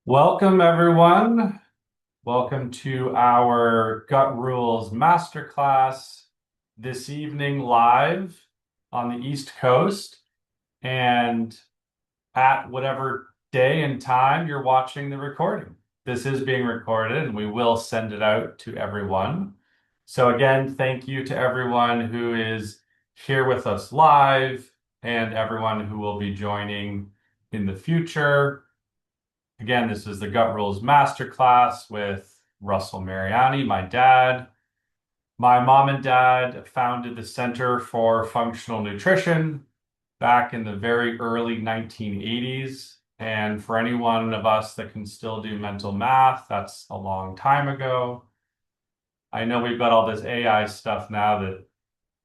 Welcome, everyone. Welcome to our Gut Rules Masterclass this evening live on the East Coast and at whatever day and time you're watching the recording. This is being recorded and we will send it out to everyone. So, again, thank you to everyone who is here with us live and everyone who will be joining in the future. Again, this is the Gut Rules Masterclass with Russell Mariani, my dad. My mom and dad founded the Center for Functional Nutrition back in the very early 1980s. And for any one of us that can still do mental math, that's a long time ago. I know we've got all this AI stuff now that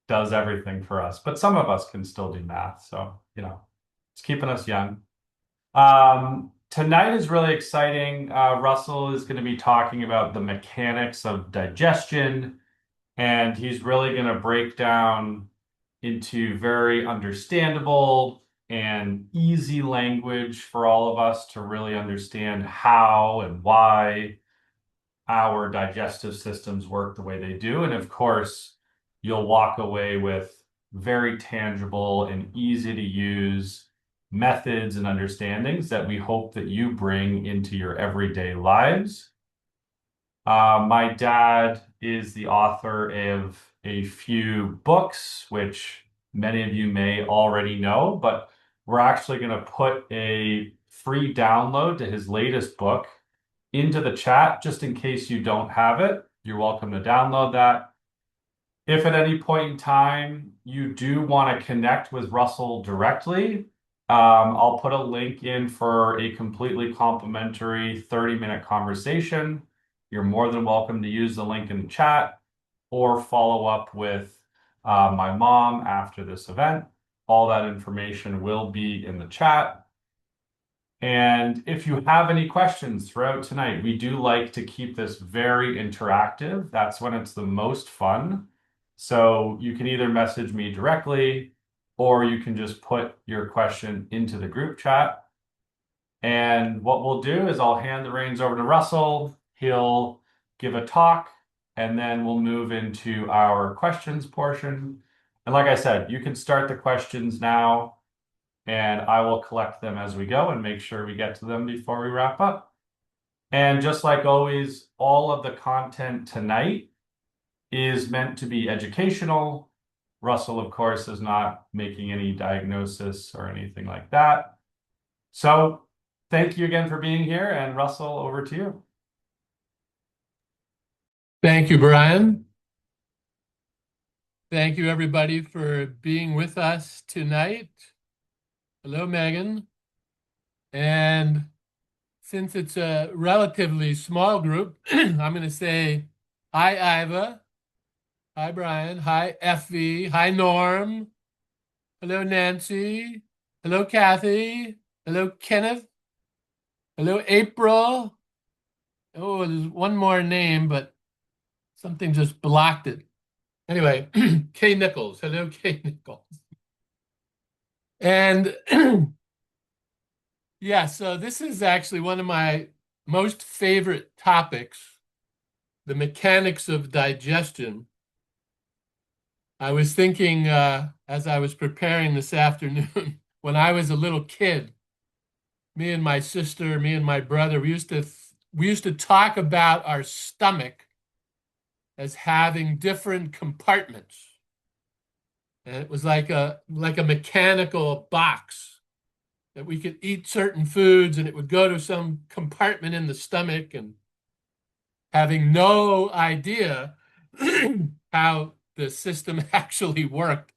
does everything for us, but some of us can still do math. So, it's keeping us young. Tonight is really exciting. Russell is going to be talking about the mechanics of digestion, and he's really going to break down into very understandable and easy language for all of us to really understand how and why our digestive systems work the way they do. And of course, you'll walk away with very tangible and easy to use methods and understandings that we hope that you bring into your everyday lives. My dad is the author of a few books, which many of you may already know, but we're actually going to put a free download to his latest book into the chat just in case you don't have it. You're welcome to download that. If at any point in time you do want to connect with Russell directly, I'll put a link in for a completely complimentary 30-minute conversation. You're more than welcome to use the link in the chat or follow up with my mom after this event. All that information will be in the chat. And if you have any questions throughout tonight, we do like to keep this very interactive. That's when it's the most fun. So you can either message me directly or you can just put your question into the group chat. And what we'll do is I'll hand the reins over to Russell. He'll give a talk, and then we'll move into our questions portion. And like I said, you can start the questions now and I will collect them as we go and make sure we get to them before we wrap up. And just like always, all of the content tonight is meant to be educational. Russell, of course, is not making any diagnosis or anything like that. So thank you again for being here. And Russell, over to you. Thank you, Brian. Thank you, everybody, for being with us tonight. Hello, Megan. And since it's a relatively small group, I'm going to say hi, Iva. Hi, Brian. Hi, Effie. Hi, Norm. Hello, Nancy. Hello, Kathy. Hello, Kenneth. Hello, April. Oh, there's one more name, but something just blocked it. Anyway, Kay Nichols. Hello, Kay Nichols. And yeah, so this is actually one of my most favorite topics, the mechanics of digestion. I was thinking as I was preparing this afternoon, when I was a little kid, me and my sister, me and my brother, we used to talk about our stomach as having different compartments. And it was like a mechanical box that we could eat certain foods and it would go to some compartment in the stomach, and having no idea how the system actually worked.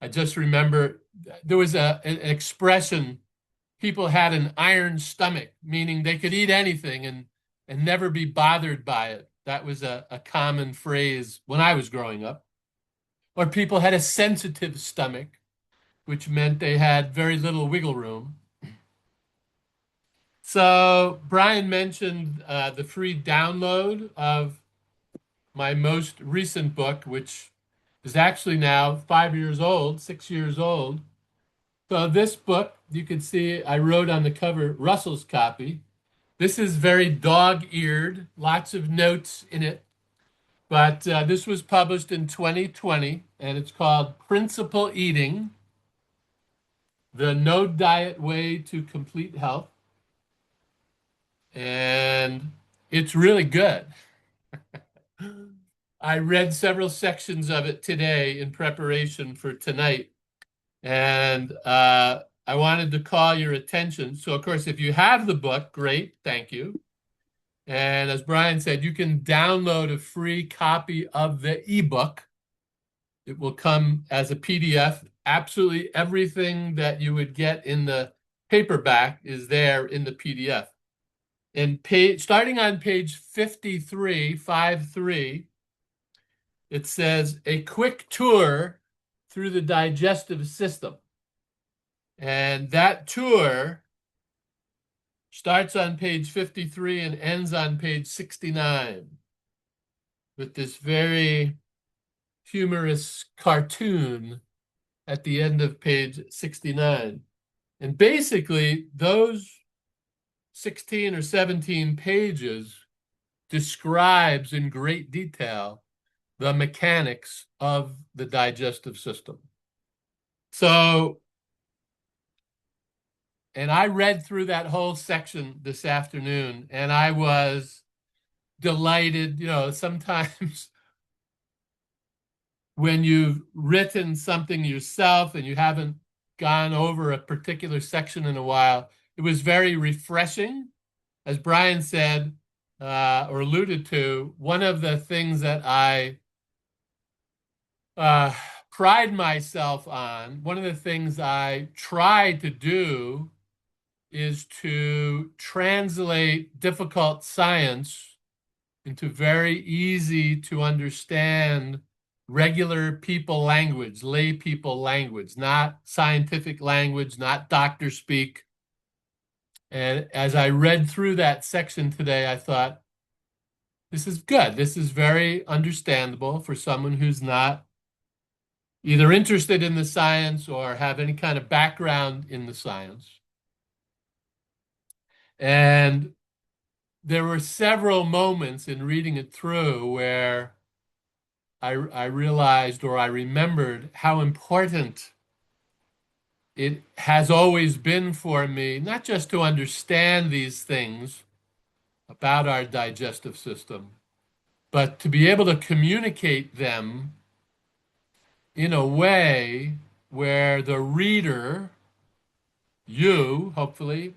I just remember there was an expression, people had an iron stomach, meaning they could eat anything and never be bothered by it. That was a common phrase when I was growing up. Or people had a sensitive stomach, which meant they had very little wiggle room. So Brian mentioned the free download of my most recent book, which is actually now 5 years old, 6 years old. So this book, you can see I wrote on the cover Russell's copy. This is very dog-eared, lots of notes in it. But this was published in 2020, and it's called Principle Eating, the No Diet Way to Complete Health. And it's really good. I read several sections of it today in preparation for tonight, and I wanted to call your attention. So, of course, if you have the book, great, thank you. And as Brian said, you can download a free copy of the ebook. It will come as a PDF. Absolutely everything that you would get in the paperback is there in the PDF. And starting on page 53, 53, it says a quick tour through the digestive system. And that tour starts on page 53 and ends on page 69 with this very humorous cartoon at the end of page 69. And basically, those 16 or 17 pages describes in great detail the mechanics of the digestive system. So, and I read through that whole section this afternoon, and I was delighted. You know, sometimes when you've written something yourself and you haven't gone over a particular section in a while, it was very refreshing. As Brian said, or alluded to, one of the things that I pride myself on, one of the things I try to do is to translate difficult science into very easy to understand regular people language, lay people language, not scientific language, not doctor speak. And as I read through that section today, I thought, this is good. This is very understandable for someone who's not either interested in the science or have any kind of background in the science. And there were several moments in reading it through where I realized or I remembered how important it has always been for me, not just to understand these things about our digestive system, but to be able to communicate them in a way where the reader, you, hopefully,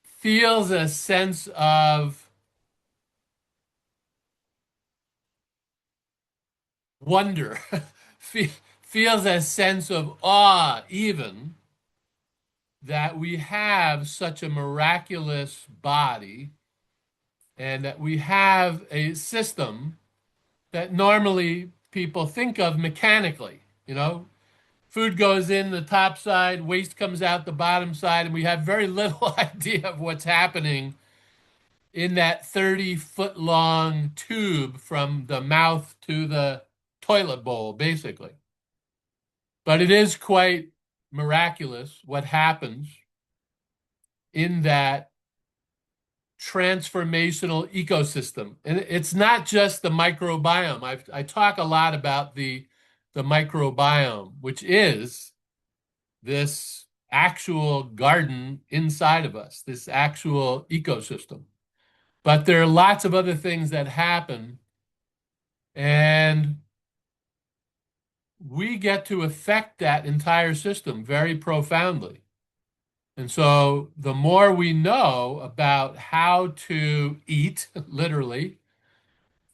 feels a sense of wonder, feels a sense of awe, even that we have such a miraculous body and that we have a system that normally people think of mechanically. You know, food goes in the top side, waste comes out the bottom side, and we have very little idea of what's happening in that 30-foot long tube from the mouth to the toilet bowl, basically. But it is quite miraculous what happens in that transformational ecosystem. And it's not just the microbiome. I talk a lot about the microbiome, which is this actual garden inside of us, this actual ecosystem. But there are lots of other things that happen, and we get to affect that entire system very profoundly. And so the more we know about how to eat, literally,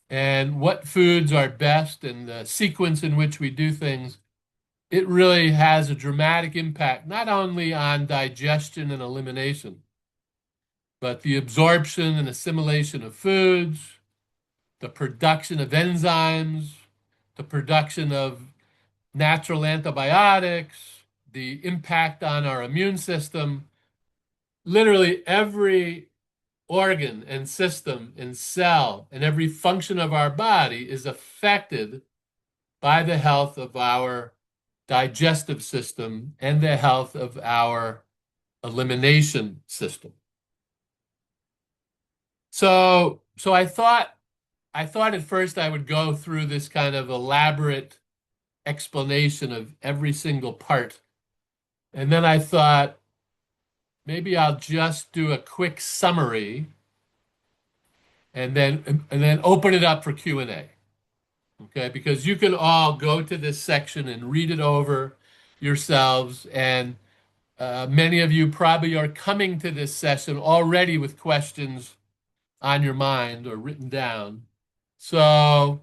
and what foods are best and the sequence in which we do things, it really has a dramatic impact, not only on digestion and elimination, but the absorption and assimilation of foods, the production of enzymes, the production of natural antibiotics, the impact on our immune system. Literally every organ and system and cell and every function of our body is affected by the health of our digestive system and the health of our elimination system. So I thought at first I would go through this kind of elaborate explanation of every single part. And then I thought maybe I'll just do a quick summary and then open it up for Q&A. Okay, because you can all go to this section and read it over yourselves, and many of you probably are coming to this session already with questions on your mind or written down. So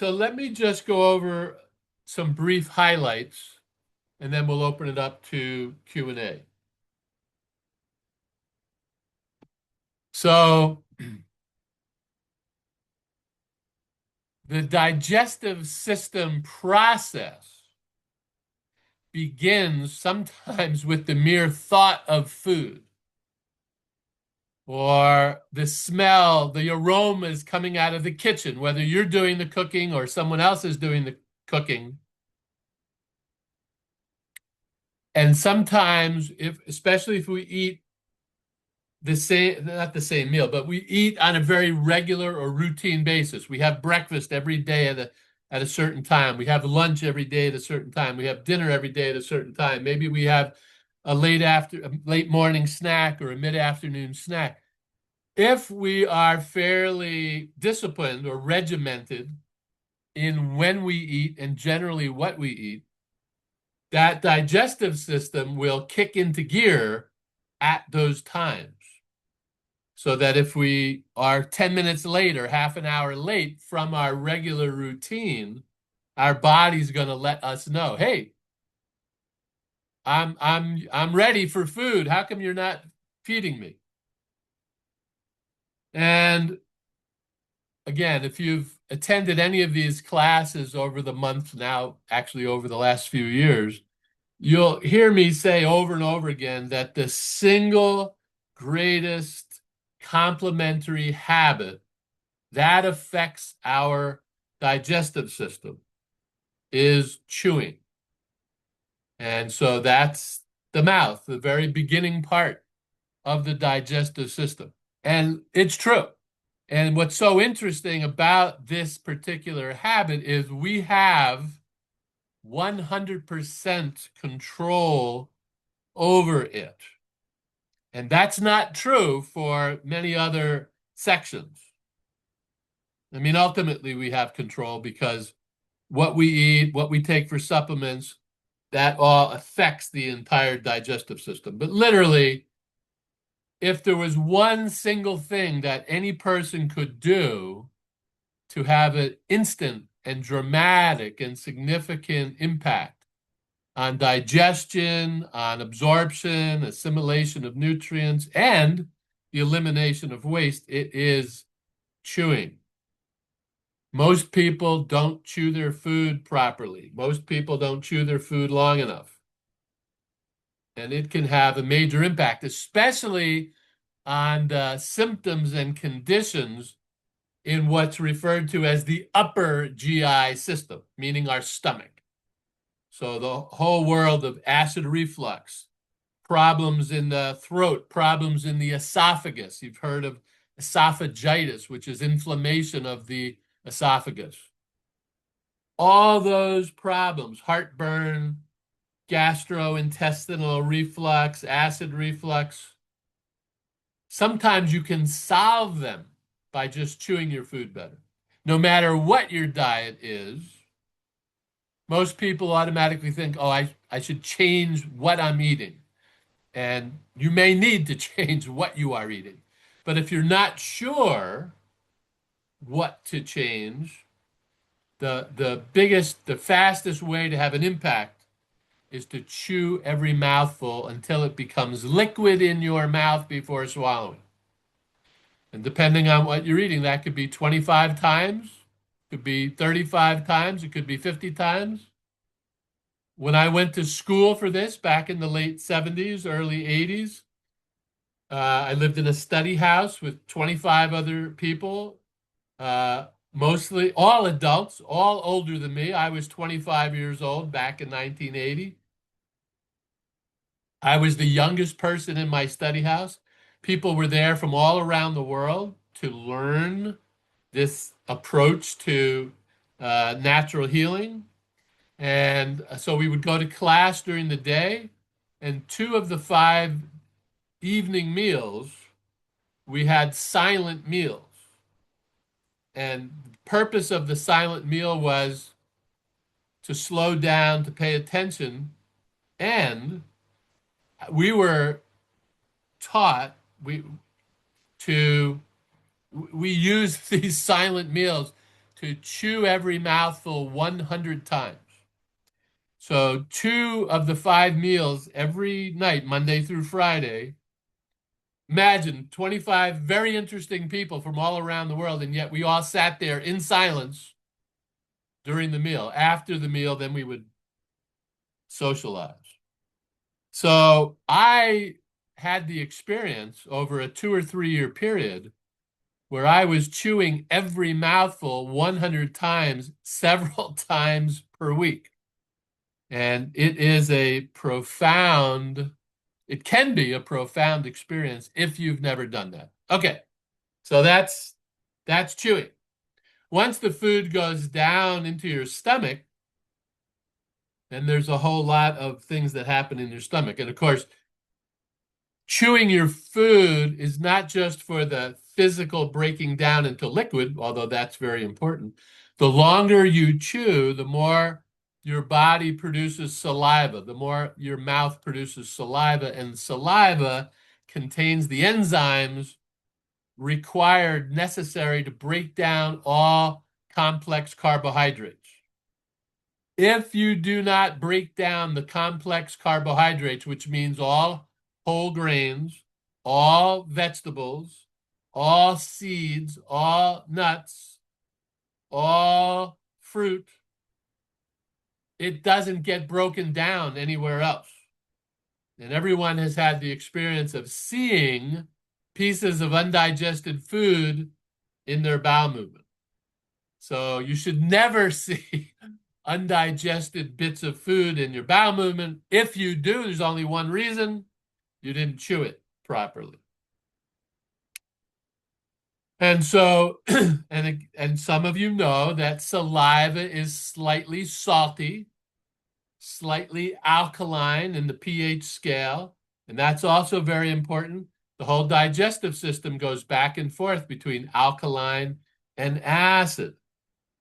let me just go over some brief highlights, and then we'll open it up to Q&A. So the digestive system process begins sometimes with the mere thought of food, or the smell, the aromas coming out of the kitchen, whether you're doing the cooking or someone else is doing the cooking. And sometimes, especially if we eat the same, not the same meal, but we eat on a very regular or routine basis. We have breakfast every day at a certain time. We have lunch every day at a certain time. We have dinner every day at a certain time. Maybe we have a late morning snack or a mid-afternoon snack. If we are fairly disciplined or regimented in when we eat and generally what we eat, that digestive system will kick into gear at those times. So that if we are 10 minutes late or half an hour late from our regular routine, our body's going to let us know, hey, I'm ready for food. How come you're not feeding me? And again, if you've attended any of these classes over the months now, actually over the last few years, you'll hear me say over and over again that the single greatest complementary habit that affects our digestive system is chewing. And so that's the mouth, the very beginning part of the digestive system. And it's true. And what's so interesting about this particular habit is we have 100% control over it. And that's not true for many other sections. I mean, ultimately, we have control because what we eat, what we take for supplements, that all affects the entire digestive system. But literally, if there was one single thing that any person could do to have an instant and dramatic and significant impact on digestion, on absorption, assimilation of nutrients, and the elimination of waste, it is chewing. Most people don't chew their food properly. Most people don't chew their food long enough. And it can have a major impact, especially on the symptoms and conditions in what's referred to as the upper GI system, meaning our stomach. So the whole world of acid reflux, problems in the throat, problems in the esophagus. You've heard of esophagitis, which is inflammation of the esophagus. All those problems, heartburn, gastrointestinal reflux, acid reflux, sometimes you can solve them by just chewing your food better. No matter what your diet is, most people automatically think, oh, I should change what I'm eating. And you may need to change what you are eating. But if you're not sure what to change, the fastest way to have an impact is to chew every mouthful until it becomes liquid in your mouth before swallowing. And depending on what you're eating, that could be 25 times, could be 35 times, it could be 50 times. When I went to school for this back in the late 70s, early 80s, I lived in a study house with 25 other people. mostly all adults, all older than me. I was 25 years old back in 1980. I was the youngest person in my study house. People were there from all around the world to learn this approach to natural healing. And so we would go to class during the day, and two of the five evening meals, we had silent meals. And the purpose of the silent meal was to slow down, to pay attention. And we were taught to we use these silent meals to chew every mouthful 100 times. So two of the five meals every night, Monday through Friday. Imagine 25 very interesting people from all around the world, and yet we all sat there in silence during the meal. After the meal, then we would socialize. So I had the experience over a 2 or 3 year period where I was chewing every mouthful 100 times, several times per week. And it can be a profound experience if you've never done that. Okay, so that's chewing. Once the food goes down into your stomach, then there's a whole lot of things that happen in your stomach. And of course, chewing your food is not just for the physical breaking down into liquid, although that's very important. The longer you chew, the more your body produces saliva, the more your mouth produces saliva, and saliva contains the enzymes required, necessary to break down all complex carbohydrates. If you do not break down the complex carbohydrates, which means all whole grains, all vegetables, all seeds, all nuts, all fruit, it doesn't get broken down anywhere else. And everyone has had the experience of seeing pieces of undigested food in their bowel movement. So you should never see undigested bits of food in your bowel movement. If you do, there's only one reason: you didn't chew it properly. And so, and some of you know that saliva is slightly salty, slightly alkaline in the pH scale, and that's also very important. The whole digestive system goes back and forth between alkaline and acid.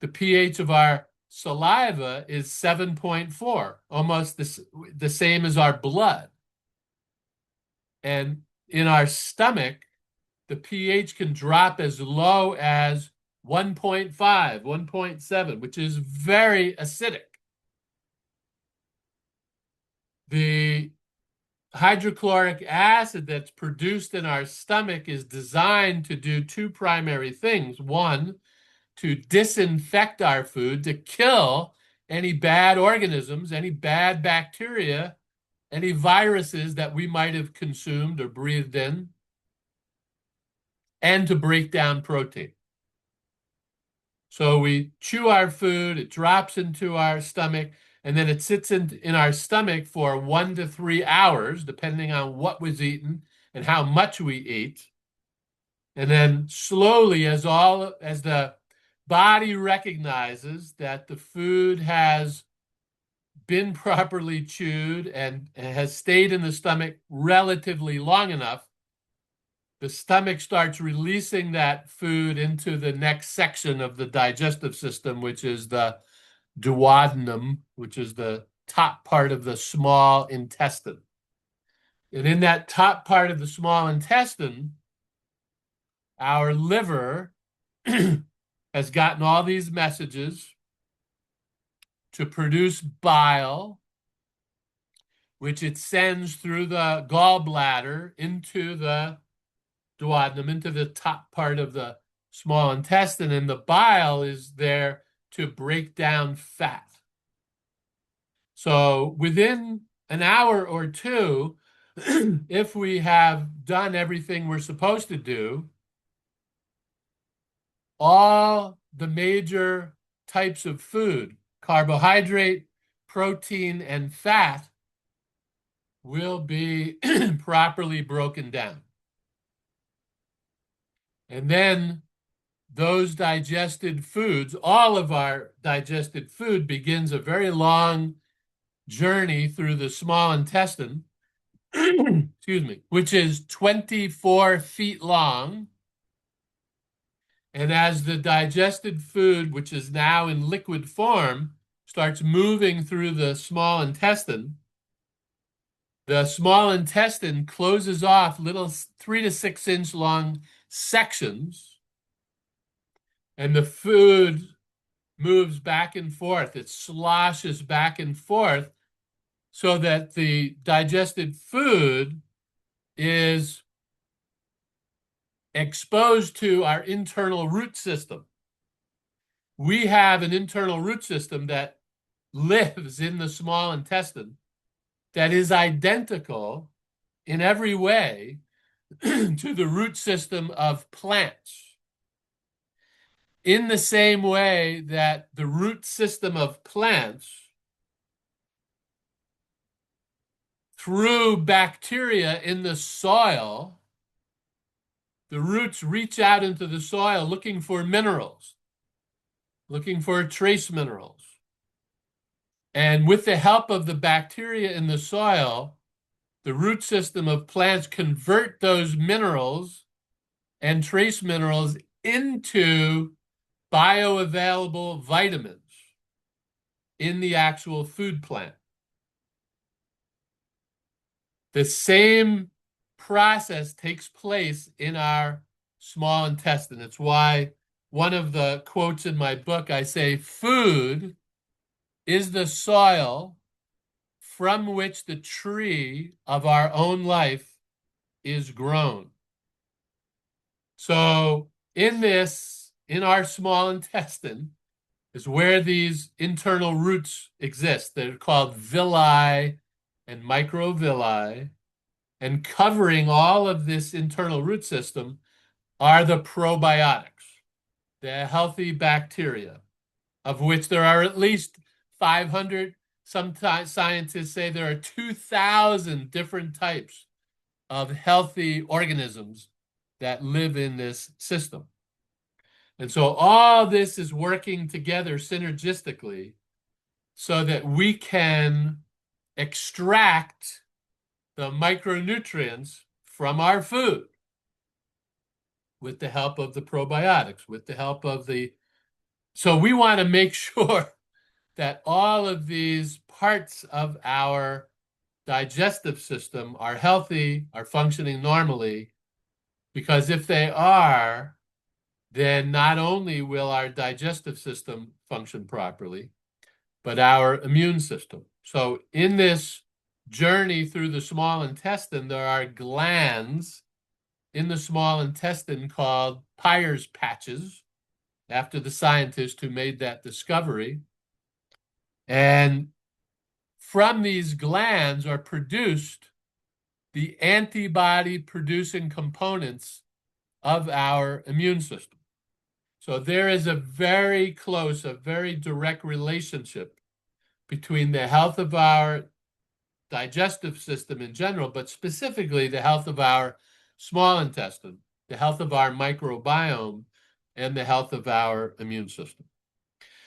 The pH of our saliva is 7.4, almost the same as our blood. And in our stomach, the pH can drop as low as 1.5, 1.7, which is very acidic. The hydrochloric acid that's produced in our stomach is designed to do two primary things. One, to disinfect our food, to kill any bad organisms, any bad bacteria, any viruses that we might have consumed or breathed in, and to break down protein. So we chew our food, it drops into our stomach, and then it sits in our stomach for 1 to 3 hours, depending on what was eaten and how much we eat. And then slowly, as the body recognizes that the food has been properly chewed and has stayed in the stomach relatively long enough, the stomach starts releasing that food into the next section of the digestive system, which is the duodenum, which is the top part of the small intestine. And in that top part of the small intestine, our liver has gotten all these messages to produce bile, which it sends through the gallbladder into the duodenum, into the top part of the small intestine, and the bile is there to break down fat. So within an hour or two, if we have done everything we're supposed to do, all the major types of food, carbohydrate, protein, and fat, will be properly broken down. And then those digested foods, all of our digested food begins a very long journey through the small intestine, excuse me, which is 24 feet long. And as the digested food, which is now in liquid form, starts moving through the small intestine closes off little 3 to 6 inch long sections, and the food moves back and forth. It sloshes back and forth so that the digested food is exposed to our internal root system. We have an internal root system that lives in the small intestine that is identical in every way to the root system of plants. In the same way that the root system of plants, through bacteria in the soil, the roots reach out into the soil looking for minerals, looking for trace minerals. And with the help of the bacteria in the soil, the root system of plants convert those minerals and trace minerals into bioavailable vitamins in the actual food plant. The same process takes place in our small intestine. It's why one of the quotes in my book, I say, food is the soil from which the tree of our own life is grown. So in our small intestine, is where these internal roots exist. They're called villi and microvilli. And covering all of this internal root system are the probiotics, the healthy bacteria, of which there are at least 500. Some scientists say there are 2,000 different types of healthy organisms that live in this system. And so all this is working together synergistically so that we can extract the micronutrients from our food with the help of the probiotics, with the help of so we want to make sure that all of these parts of our digestive system are healthy, are functioning normally, because if they are, then not only will our digestive system function properly, but our immune system. So in this journey through the small intestine, there are glands in the small intestine called Peyer's patches, after the scientist who made that discovery. And from these glands are produced the antibody producing components of our immune system. So there is a very close, a very direct relationship between the health of our digestive system in general, but specifically the health of our small intestine, the health of our microbiome, and the health of our immune system.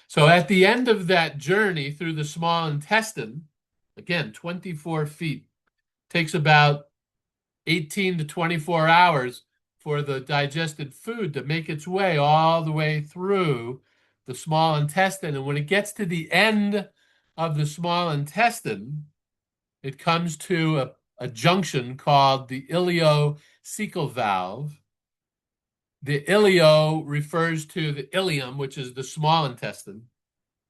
So at the end of that journey through the small intestine, again, 24 feet, takes about 18 to 24 hours for the digested food to make its way all the way through the small intestine. And when it gets to the end of the small intestine, it comes to a junction called the ileocecal valve. The ileo refers to the ileum, which is the small intestine,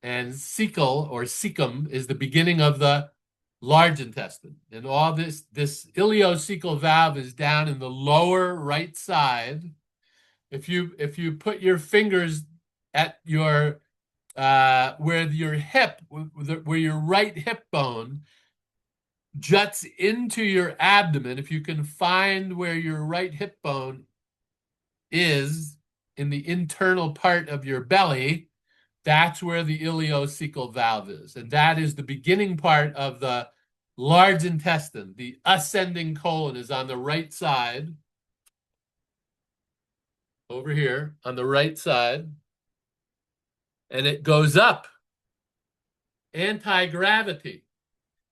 and cecal or cecum is the beginning of the large intestine. And all this ileocecal valve is down in the lower right side. If you put your fingers at your where your right hip bone juts into your abdomen, if you can find where your right hip bone is, in the internal part of your belly, that's where the ileocecal valve is. And that is the beginning part of the large intestine. The ascending colon is on the right side, over here on the right side, and it goes up anti-gravity.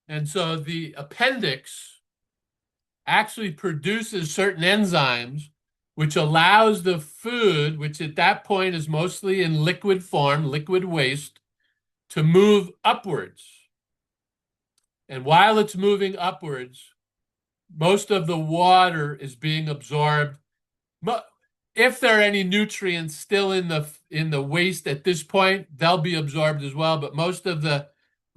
And so the appendix actually produces certain enzymes which allows the food, which at that point is mostly in liquid form, liquid waste, to move upwards. And while it's moving upwards, most of the water is being absorbed. If there are any nutrients still in the waste at this point, they'll be absorbed as well, but most of the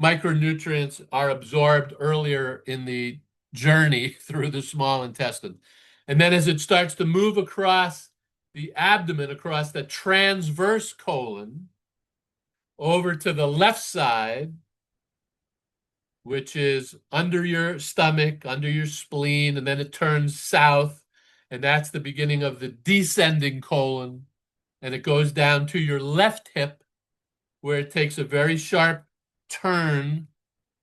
micronutrients are absorbed earlier in the journey through the small intestine. And then as it starts to move across the abdomen, across the transverse colon, over to the left side, which is under your stomach, under your spleen, and then it turns south, and that's the beginning of the descending colon, and it goes down to your left hip, where it takes a very sharp turn.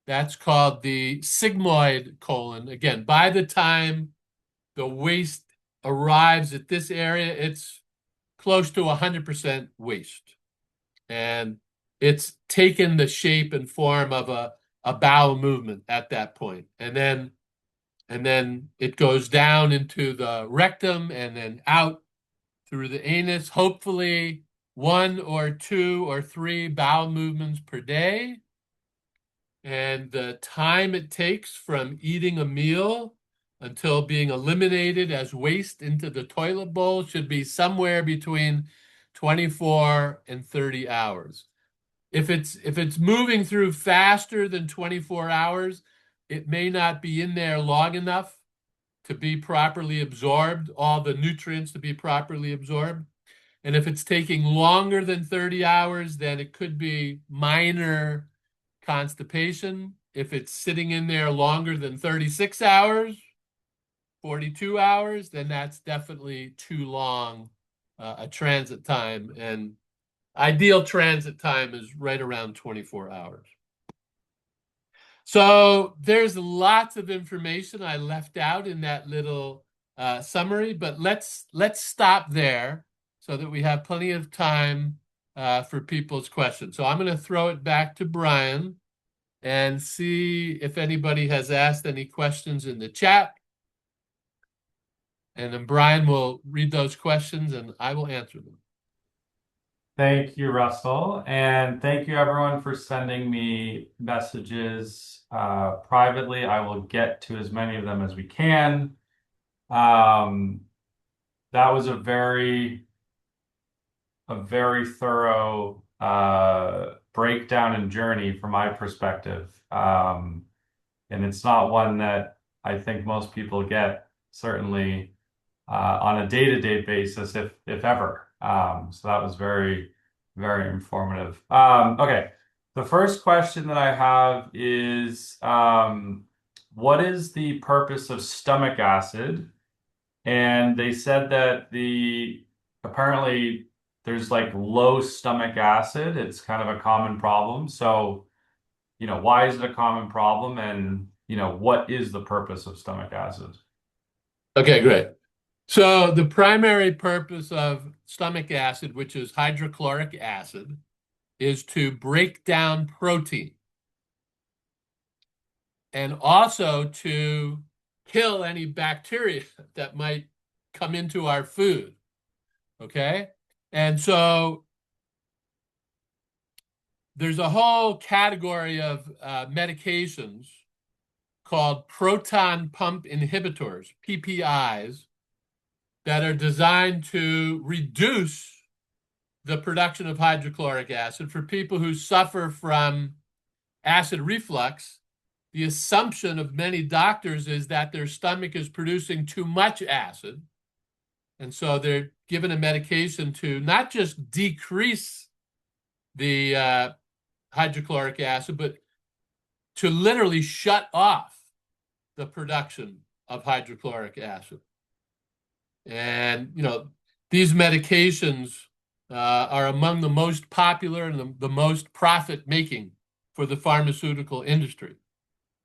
That's called the sigmoid colon. Again, by the time the waste arrives at this area, it's close to 100% waste. And it's taken the shape and form of a bowel movement at that point. And then it goes down into the rectum and then out through the anus, hopefully 1 or 2 or 3 bowel movements per day. And the time it takes from eating a meal until being eliminated as waste into the toilet bowl should be somewhere between 24 and 30 hours. If it's moving through faster than 24 hours, it may not be in there long enough to be properly absorbed, all the nutrients to be properly absorbed. And if it's taking longer than 30 hours, then it could be minor constipation. If it's sitting in there longer than 36 hours, 42 hours, then that's definitely too long a transit time. And ideal transit time is right around 24 hours. So there's lots of information I left out in that little summary, but let's stop there so that we have plenty of time for people's questions. So I'm going to throw it back to Brian and see if anybody has asked any questions in the chat. And then Brian will read those questions and I will answer them. Thank you, Russell. And thank you, everyone, for sending me messages privately. I will get to as many of them as we can. That was a very thorough breakdown and journey from my perspective. And it's not one that I think most people get, certainly on a day-to-day basis, if ever. So that was very, very informative. Okay, the first question that I have is, what is the purpose of stomach acid? And they said that apparently there's like low stomach acid. It's kind of a common problem. So, why is it a common problem? And, what is the purpose of stomach acid? Okay, great. So the primary purpose of stomach acid, which is hydrochloric acid, is to break down protein and also to kill any bacteria that might come into our food. Okay? And so there's a whole category of medications called proton pump inhibitors, PPIs, that are designed to reduce the production of hydrochloric acid. For people who suffer from acid reflux, the assumption of many doctors is that their stomach is producing too much acid. And so they're given a medication to not just decrease the hydrochloric acid, but to literally shut off the production of hydrochloric acid. And, these medications are among the most popular and the most profit-making for the pharmaceutical industry.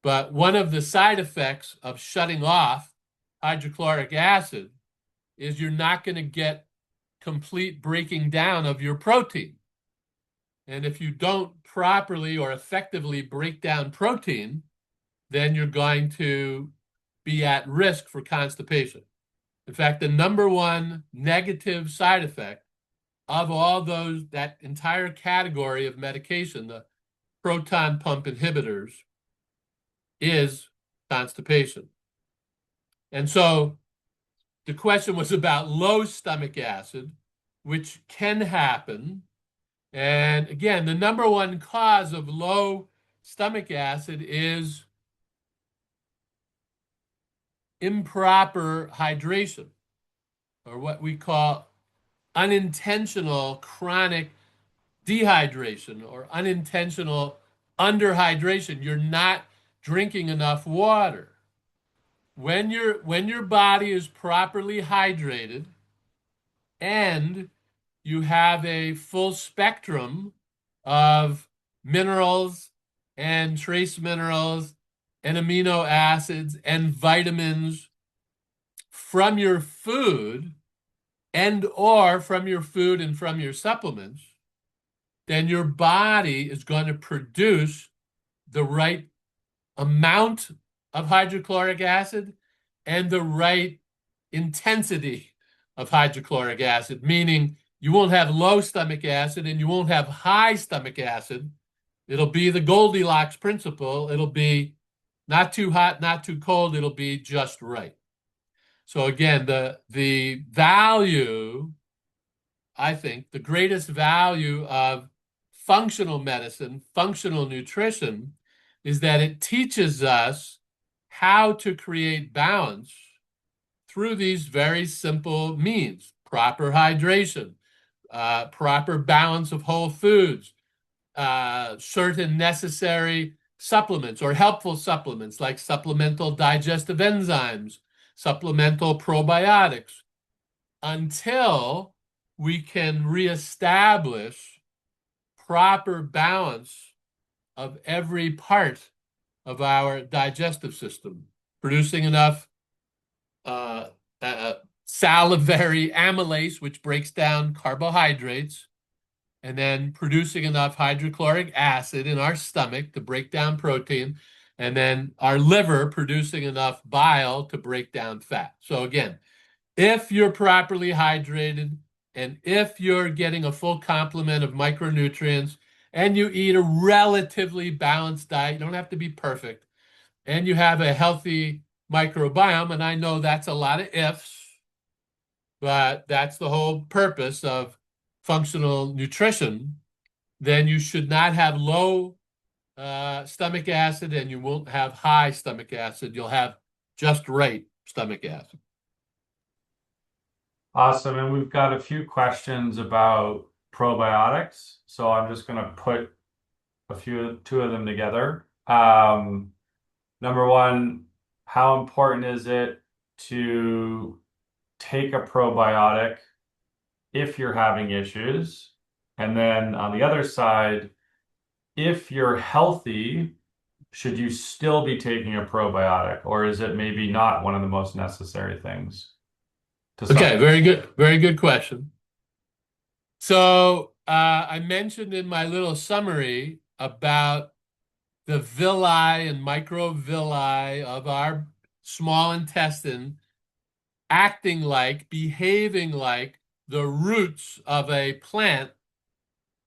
But one of the side effects of shutting off hydrochloric acid is you're not going to get complete breaking down of your protein. And if you don't properly or effectively break down protein, then you're going to be at risk for constipation. In fact, the number one negative side effect of all those, that entire category of medication, the proton pump inhibitors, is constipation. And so the question was about low stomach acid, which can happen. And again, the number one cause of low stomach acid is improper hydration, or what we call unintentional chronic dehydration or unintentional underhydration. You're not drinking enough water. When your body is properly hydrated and you have a full spectrum of minerals and trace minerals and amino acids and vitamins from your food and or from your food and from your supplements, then your body is going to produce the right amount of hydrochloric acid and the right intensity of hydrochloric acid, meaning you won't have low stomach acid and you won't have high stomach acid. It'll be the Goldilocks principle. It'll be not too hot, not too cold. It'll be just right. So again, the value, I think, the greatest value of functional medicine, functional nutrition, is that it teaches us how to create balance through these very simple means: proper hydration, proper balance of whole foods, certain necessary supplements or helpful supplements like supplemental digestive enzymes, supplemental probiotics, until we can reestablish proper balance of every part of our digestive system, producing enough salivary amylase, which breaks down carbohydrates, and then producing enough hydrochloric acid in our stomach to break down protein, and then our liver producing enough bile to break down fat. So again, if you're properly hydrated and if you're getting a full complement of micronutrients and you eat a relatively balanced diet, you don't have to be perfect, and you have a healthy microbiome, and I know that's a lot of ifs, but that's the whole purpose of functional nutrition, then you should not have low stomach acid and you won't have high stomach acid. You'll have just right stomach acid. Awesome. And we've got a few questions about probiotics. So I'm just going to put two of them together. Number one, how important is it to take a probiotic if you're having issues? And then on the other side, if you're healthy, should you still be taking a probiotic, or is it maybe not one of the most necessary things to Okay, supplement? very good question. So I mentioned in my little summary about the villi and microvilli of our small intestine acting like, behaving like the roots of a plant,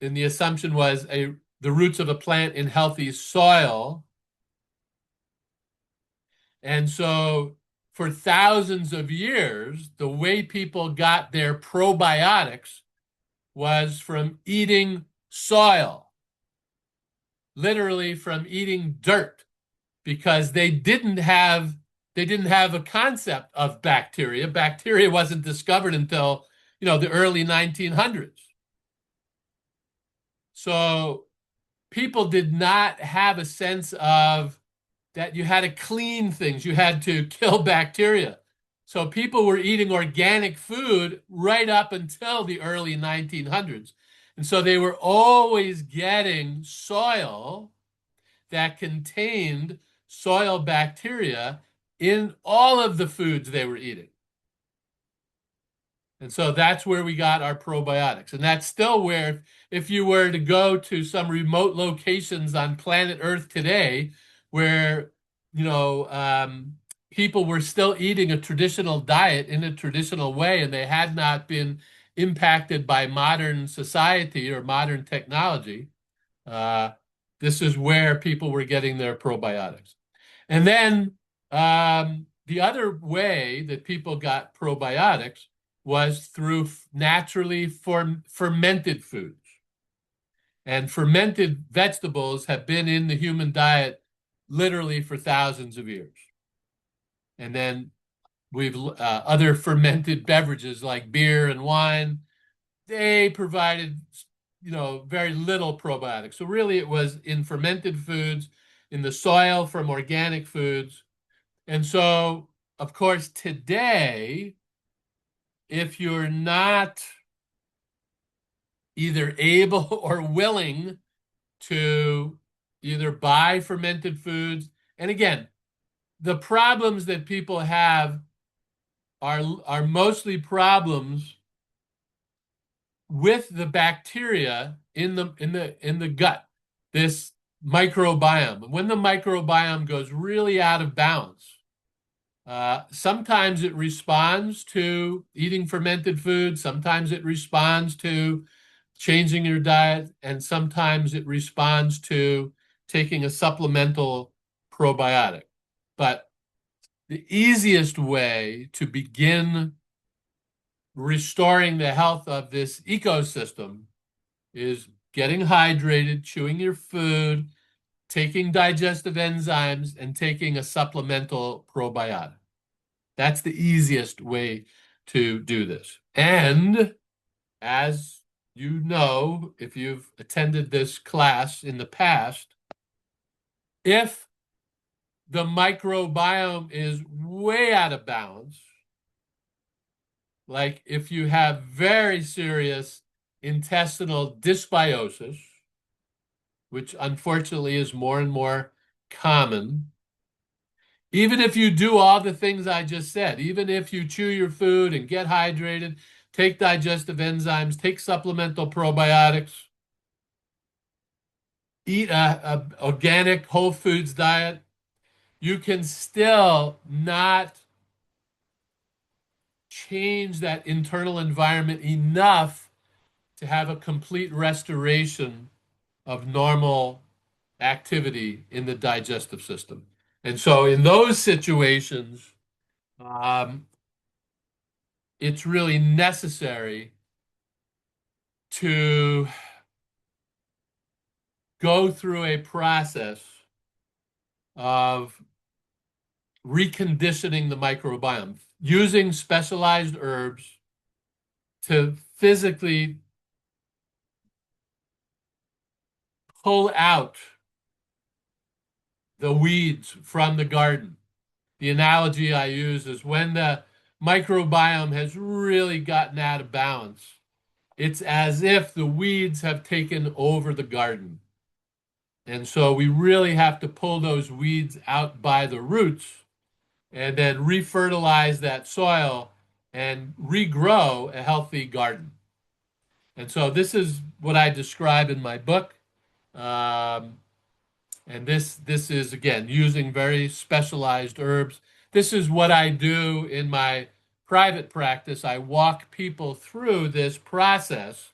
and the assumption was the roots of a plant in healthy soil. And so for thousands of years, the way people got their probiotics was from eating soil, literally from eating dirt, because they didn't have a concept of bacteria. Bacteria wasn't discovered until, the early 1900s. So people did not have a sense of that you had to clean things, you had to kill bacteria. So people were eating organic food right up until the early 1900s. And so they were always getting soil that contained soil bacteria in all of the foods they were eating. And so that's where we got our probiotics. And that's still where, if you were to go to some remote locations on planet Earth today, where, people were still eating a traditional diet in a traditional way, and they had not been impacted by modern society or modern technology, uh, this is where people were getting their probiotics. And then the other way that people got probiotics was through naturally fermented foods. And fermented vegetables have been in the human diet literally for thousands of years. And then we've other fermented beverages like beer and wine, they provided, very little probiotics. So really it was in fermented foods, in the soil from organic foods. And so, of course, today, if you're not either able or willing to either buy fermented foods, and again, the problems that people have are mostly problems with the bacteria in the gut, this microbiome. When the microbiome goes really out of balance, sometimes it responds to eating fermented food, sometimes it responds to changing your diet, and sometimes it responds to taking a supplemental probiotic. But the easiest way to begin restoring the health of this ecosystem is getting hydrated, chewing your food, taking digestive enzymes, and taking a supplemental probiotic. That's the easiest way to do this. And as you know, if you've attended this class in the past, if the microbiome is way out of balance, like if you have very serious intestinal dysbiosis, which unfortunately is more and more common, even if you do all the things I just said, even if you chew your food and get hydrated, take digestive enzymes, take supplemental probiotics, eat a organic whole foods diet, you can still not change that internal environment enough to have a complete restoration of normal activity in the digestive system. And so in those situations, um, it's really necessary to go through a process of reconditioning the microbiome, using specialized herbs to physically pull out the weeds from the garden. The analogy I use is when the microbiome has really gotten out of balance, it's as if the weeds have taken over the garden. And so we really have to pull those weeds out by the roots and then refertilize that soil and regrow a healthy garden. And so this is what I describe in my book. And this is, again, using very specialized herbs. This is what I do in my private practice. I walk people through this process.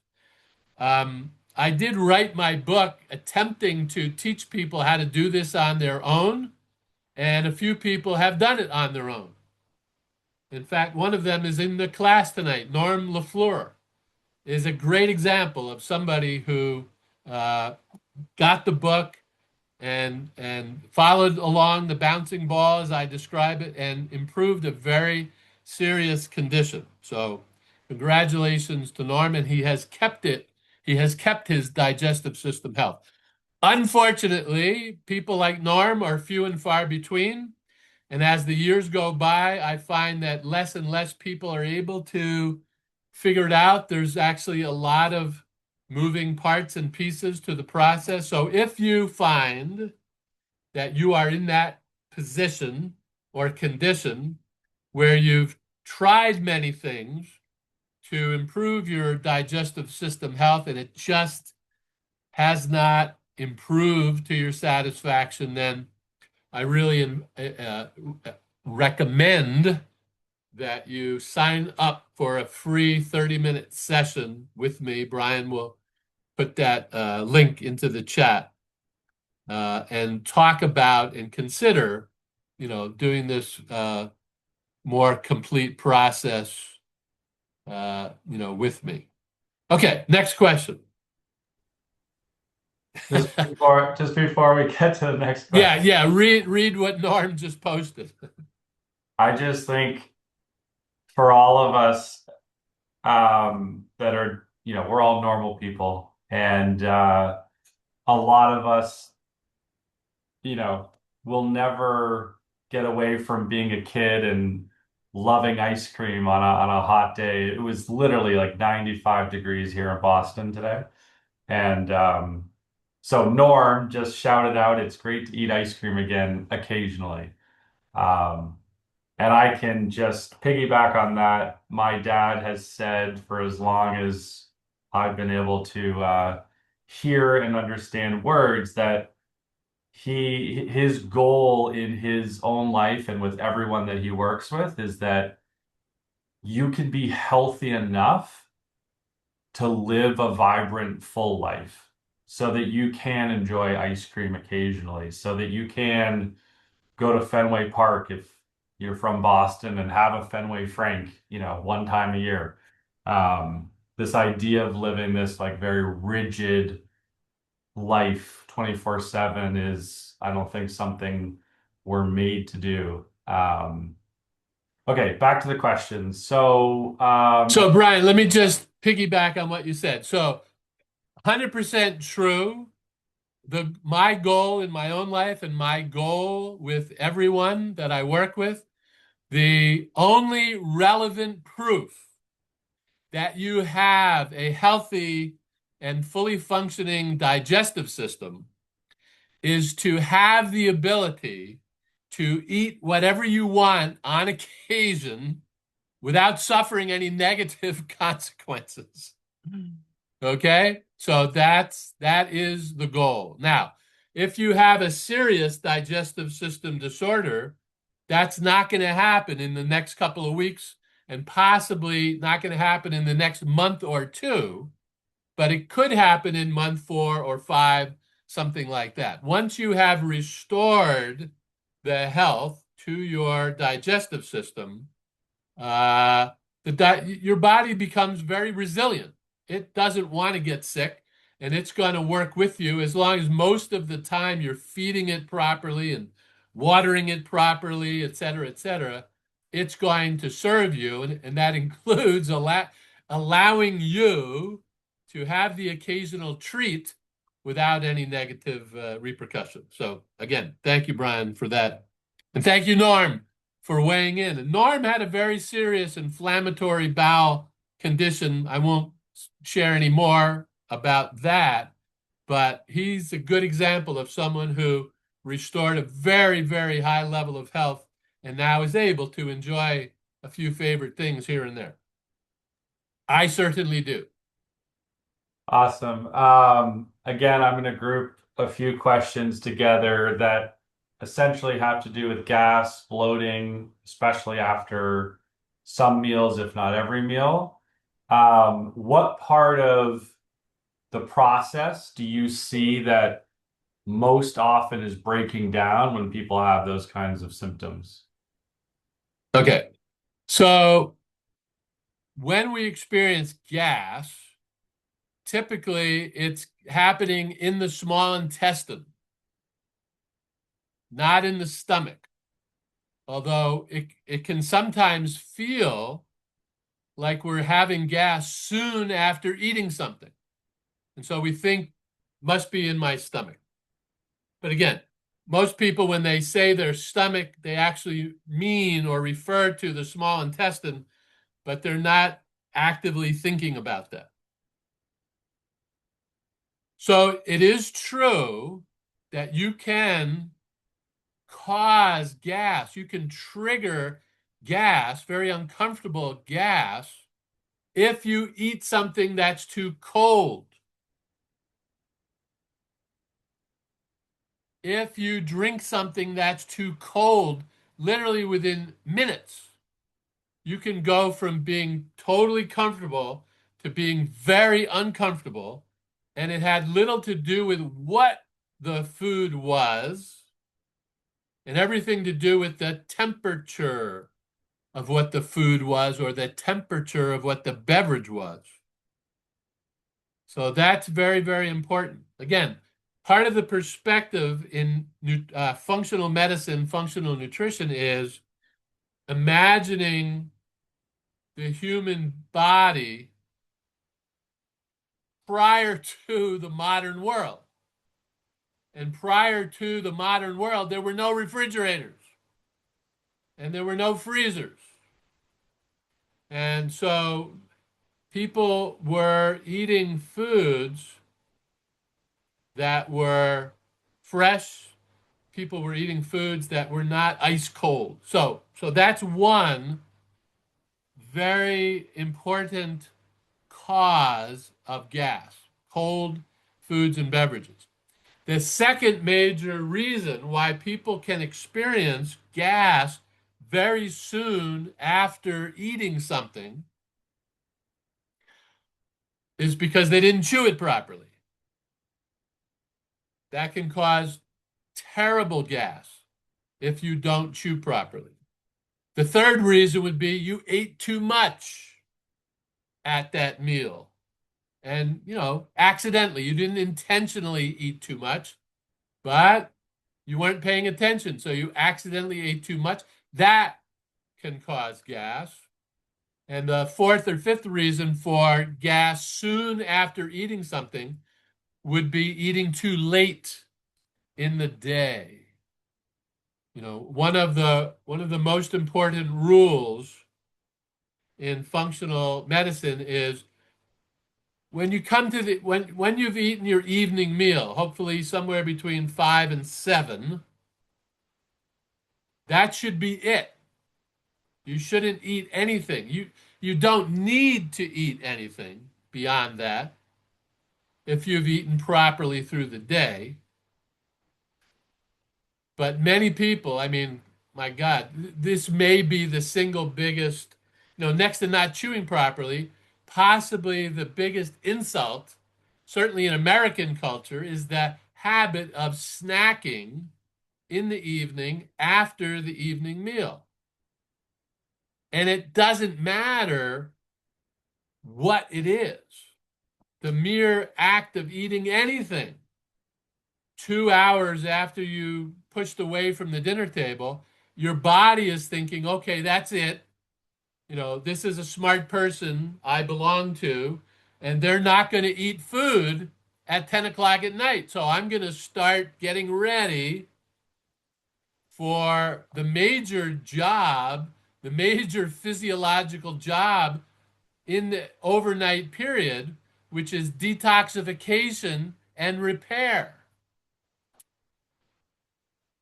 I did write my book attempting to teach people how to do this on their own, and a few people have done it on their own. In fact, one of them is in the class tonight. Norm LaFleur is a great example of somebody who got the book and followed along the bouncing ball as I describe it and improved a very serious condition. So congratulations to Norm, and he has kept it. He has kept his digestive system health. Unfortunately, people like Norm are few and far between. And as the years go by, I find that less and less people are able to figure it out. There's actually a lot of moving parts and pieces to the process. So if you find that you are in that position or condition where you've tried many things to improve your digestive system health and it just has not improved to your satisfaction, then I really recommend that you sign up for a free 30-minute session with me. Brian will put that link into the chat and talk about and consider, doing this more complete process, with me. Okay, next question. Just before we get to the next Yeah, question, yeah. Read what Norm just posted. I just think for all of us that are, we're all normal people, and a lot of us, will never get away from being a kid and loving ice cream on a hot day. It was literally like 95 degrees here in Boston today. And so Norm just shouted out, it's great to eat ice cream again occasionally. Um, and I can just piggyback on that. My dad has said for as long as I've been able to hear and understand words that his goal in his own life and with everyone that he works with is that you can be healthy enough to live a vibrant, full life so that you can enjoy ice cream occasionally, so that you can go to Fenway Park if you're from Boston and have a Fenway Frank, one time a year. This idea of living this like very rigid life 24/7 is, I don't think, something we're made to do. Okay, back to the questions. So, Brian, let me just piggyback on what you said. So, 100% true. My goal in my own life and my goal with everyone that I work with, the only relevant proof that you have a healthy and fully functioning digestive system is to have the ability to eat whatever you want on occasion without suffering any negative consequences. Okay? So that is the goal. Now, if you have a serious digestive system disorder, that's not going to happen in the next couple of weeks and possibly not going to happen in the next month or two, but it could happen in month 4 or 5, something like that. Once you have restored the health to your digestive system, your body becomes very resilient. It doesn't want to get sick, and it's going to work with you as long as most of the time you're feeding it properly and watering it properly, et cetera, et cetera. It's going to serve you, and that includes allowing you to have the occasional treat without any negative repercussions. So again, thank you, Brian, for that. And thank you, Norm, for weighing in. And Norm had a very serious inflammatory bowel condition. I won't share any more about that, but he's a good example of someone who restored a very, very high level of health and now is able to enjoy a few favorite things here and there. I certainly do. Awesome. Again, I'm going to group a few questions together that essentially have to do with gas, bloating, especially after some meals, if not every meal. What part of the process do you see that most often is breaking down when people have those kinds of symptoms? Okay. So when we experience gas, typically it's happening in the small intestine, not in the stomach. Although it can sometimes feel like we're having gas soon after eating something. And so we think must be in my stomach. But again, most people, when they say their stomach, they actually mean or refer to the small intestine, but they're not actively thinking about that. So it is true that you can cause gas, you can trigger gas, very uncomfortable gas, if you eat something that's too cold. If you drink something that's too cold, literally within minutes, you can go from being totally comfortable to being very uncomfortable. And it had little to do with what the food was and everything to do with the temperature of what the food was or the temperature of what the beverage was. So that's very, very important. Again, part of the perspective in functional medicine, functional nutrition is imagining the human body prior to the modern world. And prior to the modern world, there were no refrigerators and there were no freezers. And so people were eating foods that were fresh. People were eating foods that were not ice cold. So that's one very important cause of gas, cold foods and beverages. The second major reason why people can experience gas very soon after eating something is because they didn't chew it properly. That can cause terrible gas if you don't chew properly. The third reason would be you ate too much at that meal. And, accidentally, you didn't intentionally eat too much, but you weren't paying attention. So you accidentally ate too much. That can cause gas. And the fourth or fifth reason for gas soon after eating something would be eating too late in the day. One of the most important rules in functional medicine is when you come to when you've eaten your evening meal, hopefully somewhere between 5 and 7, that should be it. You shouldn't eat anything. You don't need to eat anything beyond that if you've eaten properly through the day. But many people, I mean, my God, this may be the single biggest, next to not chewing properly, possibly the biggest insult, certainly in American culture, is that habit of snacking in the evening after the evening meal. And it doesn't matter what it is. The mere act of eating anything 2 hours after you pushed away from the dinner table, your body is thinking, okay, that's it. This is a smart person I belong to, and they're not going to eat food at 10 o'clock at night. So I'm going to start getting ready for the major job, the major physiological job in the overnight period, which is detoxification and repair.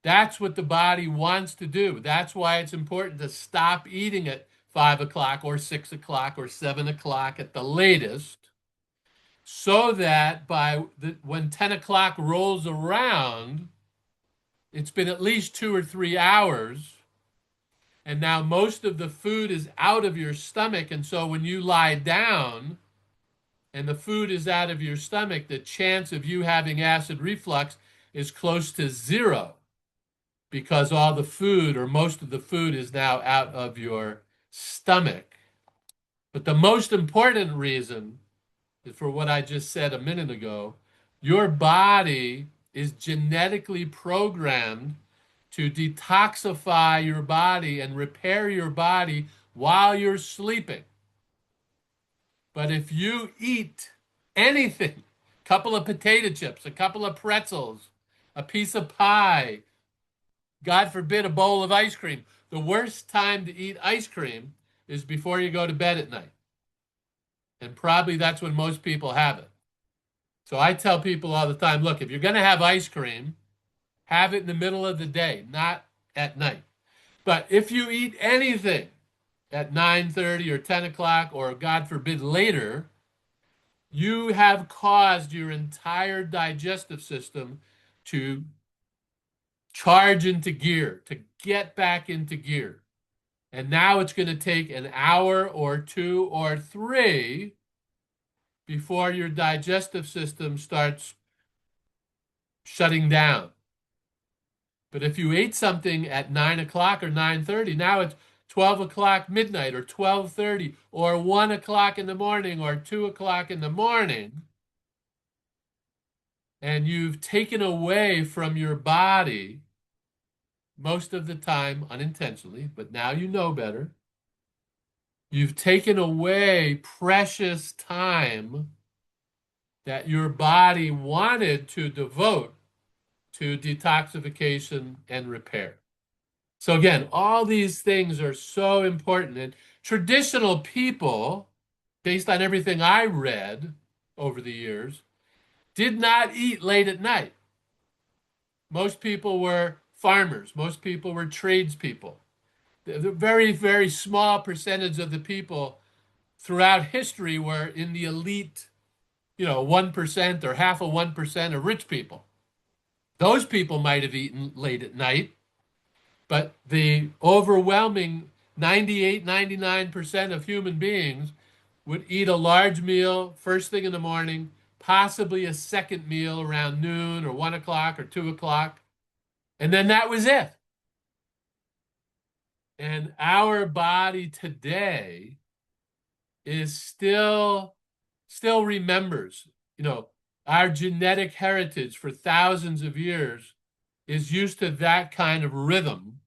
That's what the body wants to do. That's why it's important to stop eating at 5 o'clock or 6 o'clock or 7 o'clock at the latest, so that when 10 o'clock rolls around, it's been at least 2 or 3 hours, and now most of the food is out of your stomach. And so when you lie down and the food is out of your stomach, the chance of you having acid reflux is close to zero, because all the food or most of the food is now out of your stomach. But the most important reason is for what I just said a minute ago. Your body is genetically programmed to detoxify your body and repair your body while you're sleeping. But if you eat anything, a couple of potato chips, a couple of pretzels, a piece of pie, God forbid, a bowl of ice cream. The worst time to eat ice cream is before you go to bed at night. And probably that's when most people have it. So I tell people all the time, look, if you're going to have ice cream, have it in the middle of the day, not at night. But if you eat anything at 9:30 or 10 o'clock, or God forbid later, you have caused your entire digestive system to charge into gear, to get back into gear. And now it's going to take an hour or two or three before your digestive system starts shutting down. But if you ate something at 9 o'clock or 9:30, now it's 12 o'clock midnight or 12:30 or 1 o'clock in the morning or 2 o'clock in the morning, and you've taken away from your body, most of the time unintentionally, but now you know better, you've taken away precious time that your body wanted to devote to detoxification and repair. So again, all these things are so important. And traditional people, based on everything I read over the years, did not eat late at night. Most people were farmers. Most people were tradespeople. The very, very small percentage of the people throughout history were in the elite, 1% or half of 1% of rich people. Those people might have eaten late at night, but the overwhelming 98, 99% of human beings would eat a large meal first thing in the morning, possibly a second meal around noon or 1 o'clock or 2 o'clock, and then that was it. And our body today is still remembers, our genetic heritage for thousands of years is used to that kind of rhythm.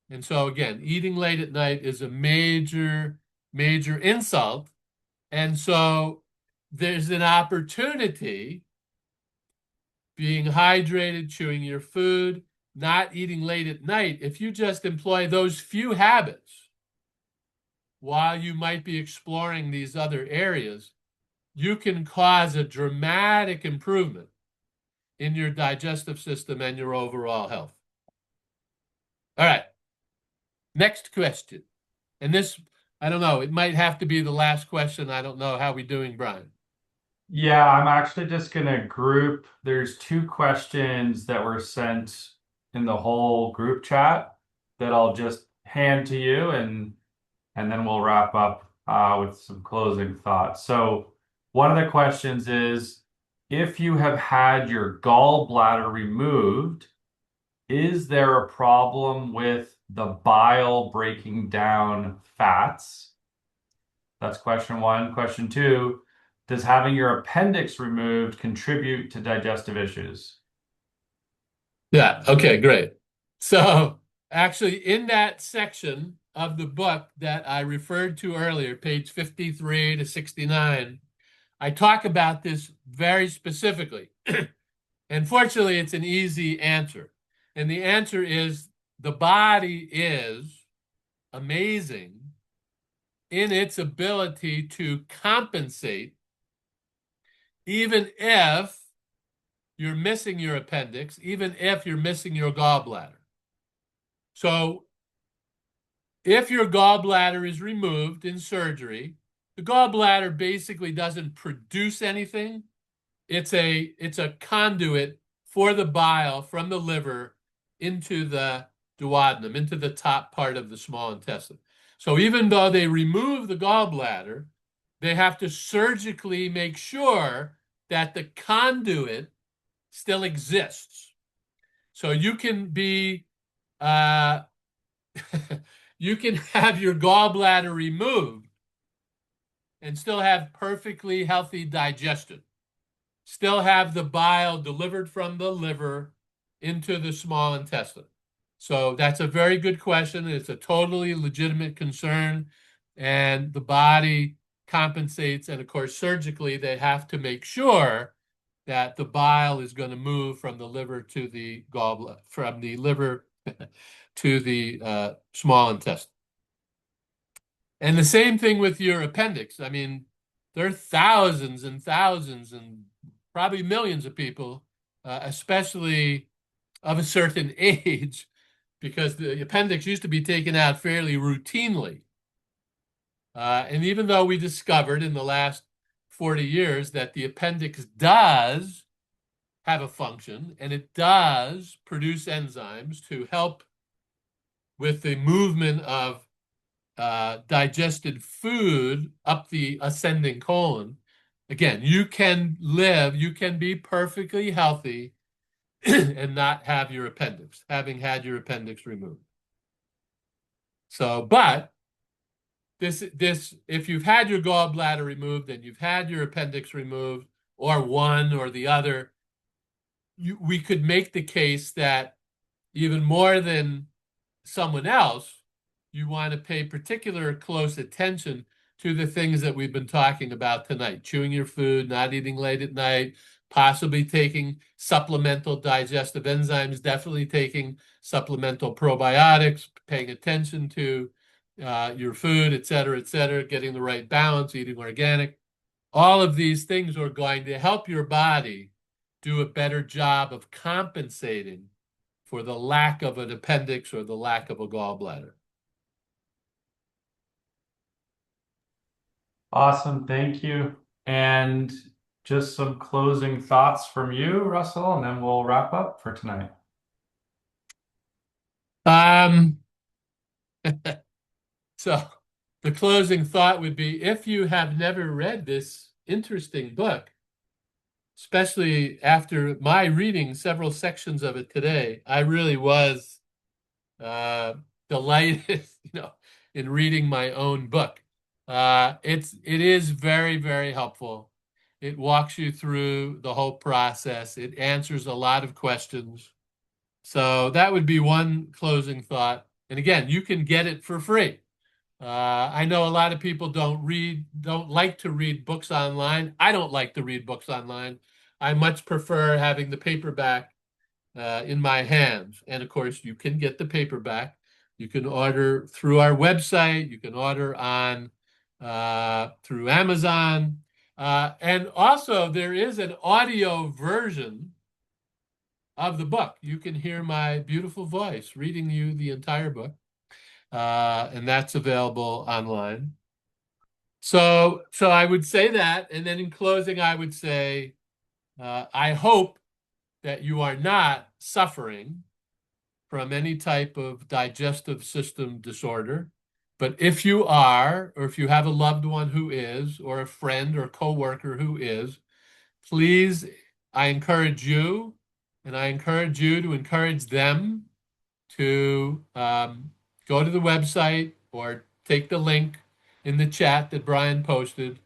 And so again, eating late at night is a major, major insult. And so there's an opportunity, being hydrated, chewing your food, not eating late at night. If you just employ those few habits while you might be exploring these other areas, you can cause a dramatic improvement in your digestive system and your overall health. All right, next question. And this, I don't know, it might have to be the last question. I don't know how we doing, Brian. Yeah, I'm actually just gonna group. There's two questions that were sent in the whole group chat that I'll just hand to you, and then we'll wrap up with some closing thoughts. So one of the questions is, if you have had your gallbladder removed, is there a problem with the bile breaking down fats? That's question one. Question two, does having your appendix removed contribute to digestive issues? Yeah, okay, great. So actually, in that section of the book that I referred to earlier, page 53 to 69, I talk about this very specifically. And fortunately, it's an easy answer. And the answer is the body is amazing in its ability to compensate, even if you're missing your appendix, even if you're missing your gallbladder. So if your gallbladder is removed in surgery, the gallbladder basically doesn't produce anything. It's a conduit for the bile from the liver into the duodenum, into the top part of the small intestine. So even though they remove the gallbladder, they have to surgically make sure that the conduit still exists. So you can be you can have your gallbladder removed and still have perfectly healthy digestion, still have the bile delivered from the liver into the small intestine. So that's a very good question. It's a totally legitimate concern, and the body compensates. And of course, surgically, they have to make sure that the bile is going to move from the liver to the gallbladder, from the liver to the small intestine. And the same thing with your appendix. I mean, there are thousands and thousands and probably millions of people, especially of a certain age, because the appendix used to be taken out fairly routinely. And even though we discovered in the last 40 years that the appendix does have a function and it does produce enzymes to help with the movement of digested food up the ascending colon. Again, you can live, you can be perfectly healthy and not have your appendix, having had your appendix removed. So, but this, if you've had your gallbladder removed and you've had your appendix removed, or one or the other, we could make the case that even more than someone else, you want to pay particular close attention to the things that we've been talking about tonight. Chewing your food, not eating late at night, possibly taking supplemental digestive enzymes, definitely taking supplemental probiotics, paying attention to your food, et cetera, getting the right balance, eating organic. All of these things are going to help your body do a better job of compensating for the lack of an appendix or the lack of a gallbladder. Awesome, thank you. And just some closing thoughts from you, Russell, and then we'll wrap up for tonight. Um, so the closing thought would be, if you have never read this interesting book, especially after my reading several sections of it today, I really was delighted, in reading my own book. It is very, very helpful. It walks you through the whole process. It answers a lot of questions. So that would be one closing thought. And again, you can get it for free. I know a lot of people don't like to read books online. I don't like to read books online. I much prefer having the paperback in my hands. And of course, you can get the paperback. You can order through our website. You can order on through Amazon. And also, there is an audio version of the book. You can hear my beautiful voice reading you the entire book, and that's available online. So I would say that, and then in closing, I would say, I hope that you are not suffering from any type of digestive system disorder. But if you are, or if you have a loved one who is, or a friend or coworker who is, please, I encourage you, and I encourage you to encourage them to go to the website or take the link in the chat that Brian posted,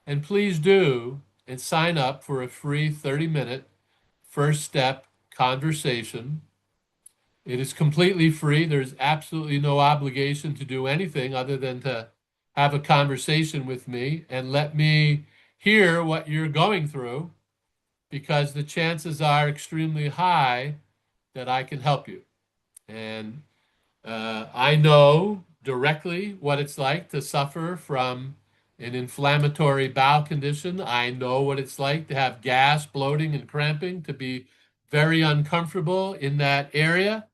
and please do and sign up for a free 30-minute first step conversation. It is completely free. There's absolutely no obligation to do anything other than to have a conversation with me and let me hear what you're going through, because the chances are extremely high that I can help you. And I know directly what it's like to suffer from an inflammatory bowel condition. I know what it's like to have gas, bloating, and cramping, to be very uncomfortable in that area.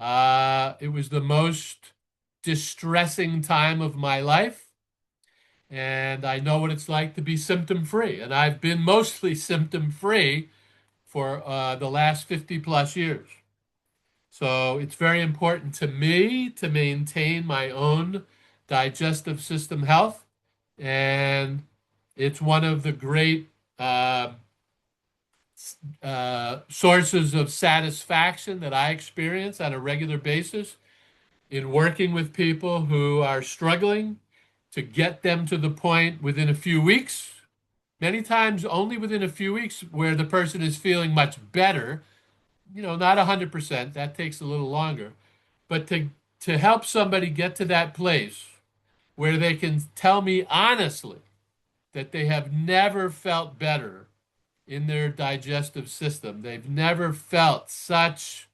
It was the most distressing time of my life. And I know what it's like to be symptom free. And I've been mostly symptom free for the last 50 plus years. So it's very important to me to maintain my own digestive system health. And it's one of the great sources of satisfaction that I experience on a regular basis in working with people who are struggling, to get them to the point within a few weeks, many times only within a few weeks, where the person is feeling much better, not 100%, that takes a little longer, but to help somebody get to that place where they can tell me honestly that they have never felt better in their digestive system. They've never felt such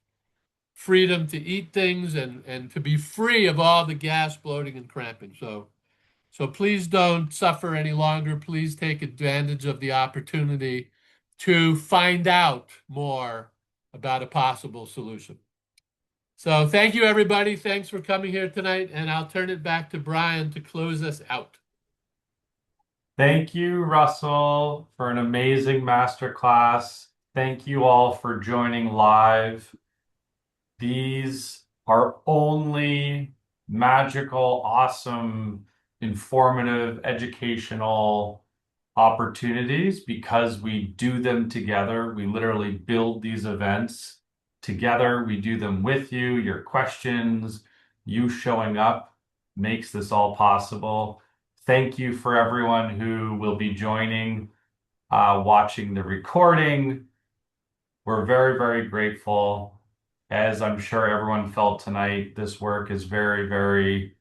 freedom to eat things and to be free of all the gas, bloating, and cramping. So please don't suffer any longer. Please take advantage of the opportunity to find out more about a possible solution. So thank you, everybody. Thanks for coming here tonight, and I'll turn it back to Brian to close us out. Thank you, Russell, for an amazing masterclass. Thank you all for joining live. These are only magical, awesome, informative, educational opportunities because we do them together. We literally build these events together. We do them with you. Your questions, you showing up makes this all possible. Thank you for everyone who will be joining, watching the recording. We're very, very grateful. As I'm sure everyone felt tonight, this work is very, very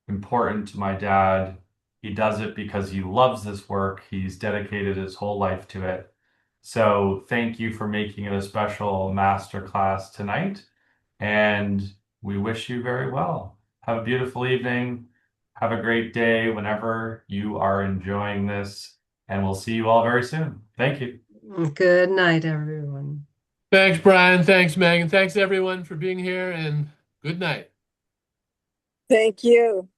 important to my dad. He does it because he loves this work. He's dedicated his whole life to it. So thank you for making it a special masterclass tonight. And we wish you very well. Have a beautiful evening. Have a great day whenever you are enjoying this. And we'll see you all very soon. Thank you. Good night, everyone. Thanks, Brian. Thanks, Megan. Thanks, everyone, for being here, and good night. Thank you.